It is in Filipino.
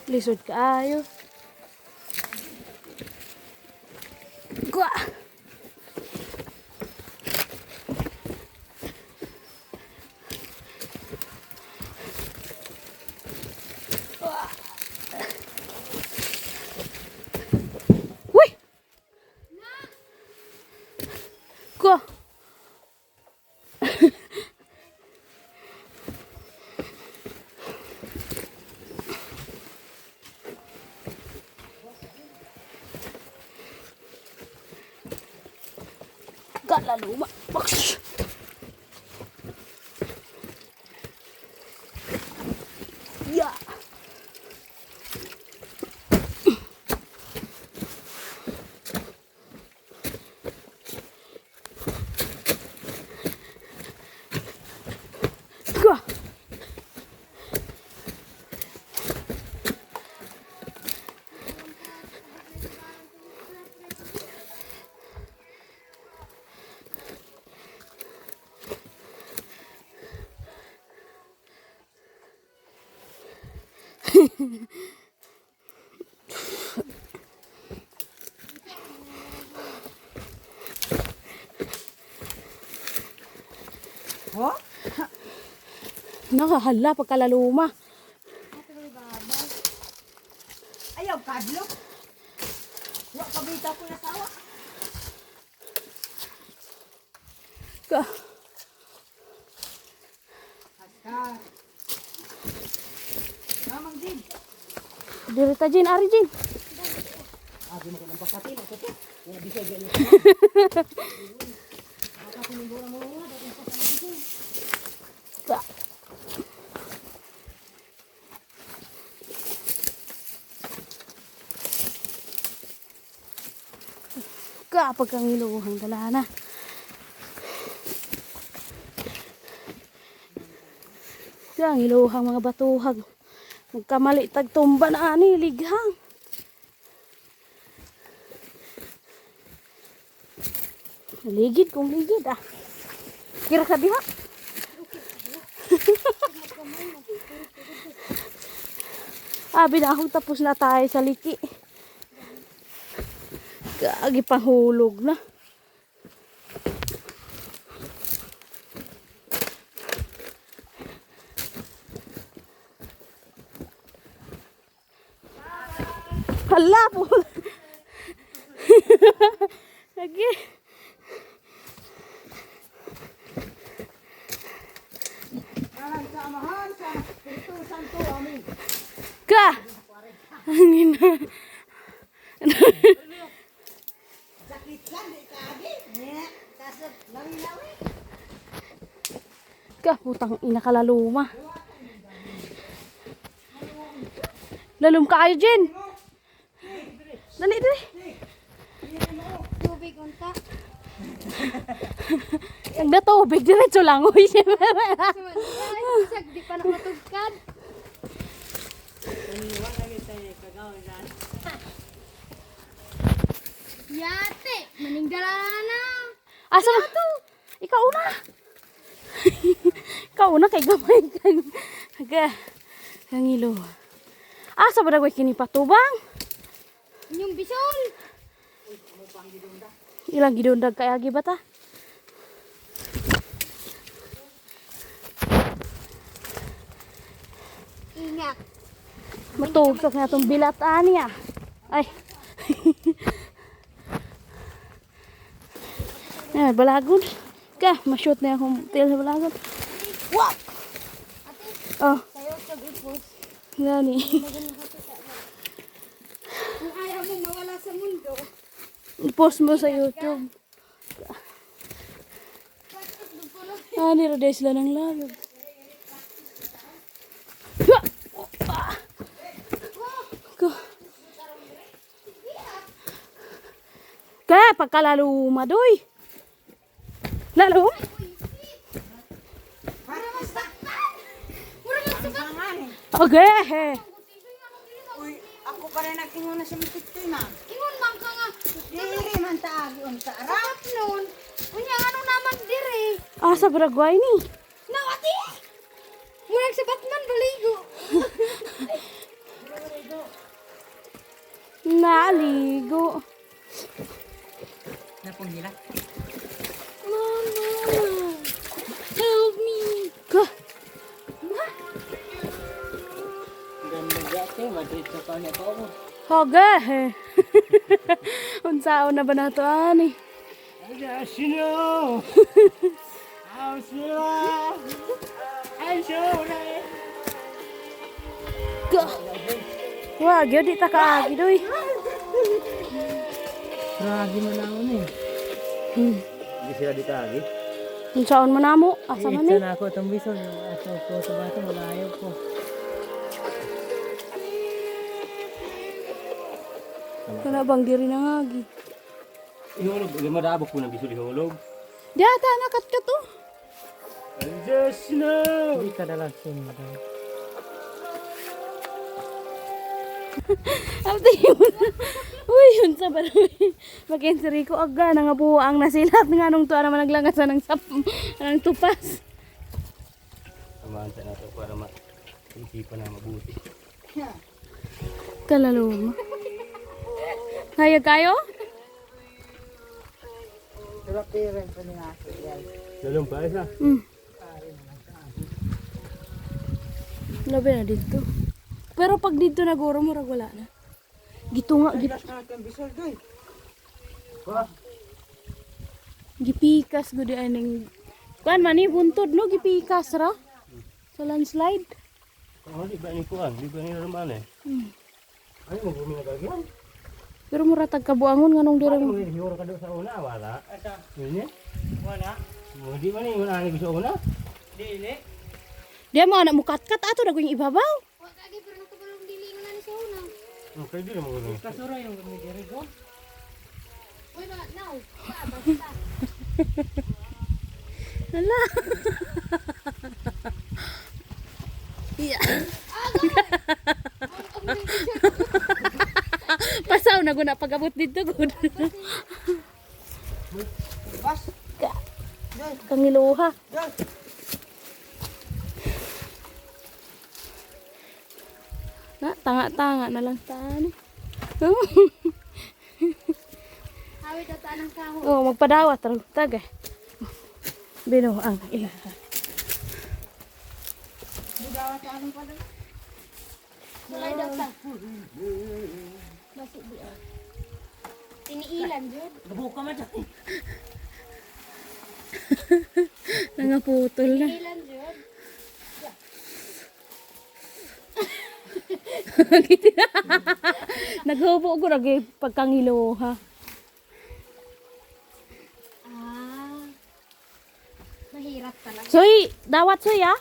Lisod kaayo. Gwa. Wih. Gwa. Gak lalu mak. Ya. Gua. Oh? Nakahala pagkalaluma. Ayaw, kadlo. Wa kabita ko na sawa. Ka. Askar. Mamang din. Dirita Jin, ari Jin. Abi mo ko ng bakatin. Ito to. Yung bisay dyan. Ka. Ka pagkangiluhang dalana. Yang iluhang mga batuhag. Magkamali tagtumba na ani lighang. Ligid kung ligid ah. Kira ka diha. Binahog tapos na tayo sa liki. Gagi pahulog na. Hala po. Lagi. Alam sa amahan sa Espiritu Santo. Amin. Ka. Angin na. Sakit lang, di ka agi. Nya, kasap lawi-lawi. Ka putang ina kalaluma. Lalum kayo Jen. Dali dali. Tubig unta. Nagdatubig diretso lang oy. Isag di pa nakatugkad. Yate, maningdala na. Asa to? Ikaw una. Ikaw una kay gamay kang. Aga. Kangilo. Asa ba dagway kini patubang? Yung bisol. Ilang gidundag kay agi bata? Ingat. Matusok na itong bilataan niya. Ay. Ayan, balagon. Ka, ma-shoot na akong tail sa balagon. Wap! Oh, Sayo sa ipos. gani. Kung ayaw mo mawala sa mundo. I-post mo sa YouTube. Niraday sila ng lalog. Kaya pagkalalo madoy. Lalo? Para masaktan. Mura masaktan. Okay. Uy, ako pa rin nag-ingon na si Mikitoy, ma'am. Ingon man ka nga. Diri man taagi unsa ara. Sarap nun. Unya ano naman diri. Asa Paraguay ni? Nawati. Murag sa Batman baligo. Naligo. Napong nila. Mama, help me. Ka. Ganda dati, madrid sa kanya pa ako. Hoga. Unsaon na ba na to ani? Ay, sino? Ang sino? Ay, sino? Ka. Wah, gyud di ta kaagi doy. Ragi mo na ako ni. Hindi sila dito agi. Unsaon man namo? Asa man ni? na ako itong bison. Ato ko sa bato, malayo ko. Kana bang diri na ngagi? Ihulog, madabok po ng bisul ihulog. Di ata nakat ka to. Just know! Hindi ka dalang sinda. Abti yun. Uy, yun sa baroy. Mag-insiri ko aga na nga buwa ang nasilat nga nung tuwa naman naglangasan ng ng tupas. Samahan tayo natin para maisipan na mabuti. Kalaluma. Hayag kayo? Pero parents pa niya ako. Dalawang pa isa. Labi na dito. Pero pag dito na guro murag wala na. Gitunga, gipikas gud aning. Kuan man ni buntod no gipikas ra. Sa landslide. Oh, di ba ni kuan? Di ba ni raman eh? Ay, magbumi na bagyan. Pero mura tag kabuangon nganong dire Ano mo. mo hihuro ka doon sa una? Wala. Yun eh? Wala. Di ba ni una ni gusto una? Dili. Dia mo anak mukat-kat ato dago yung ibabaw. Wag lagi pero nakabalong dili na ni sa una. Okay, di na mo gusto. Kasura yung gumigiri ko. Uy, na, now. Basta. Hala. Iya. Pasaw na guna pagabot dito gud. Bas! Kangiluha. Dol! Na tanga-tanga na lang tani. Awit at anong kaho. Oh, magpadawat ra tagay. Bino ang ila. Sulay daw ta. Masih di. Tiniilan jud. Nabuka man dyan. Nangaputol na. Tiniilan jud. Naghubo ko lagi pagkangiluha. Ah. Mahirap talaga. Soy, dawat soy ah.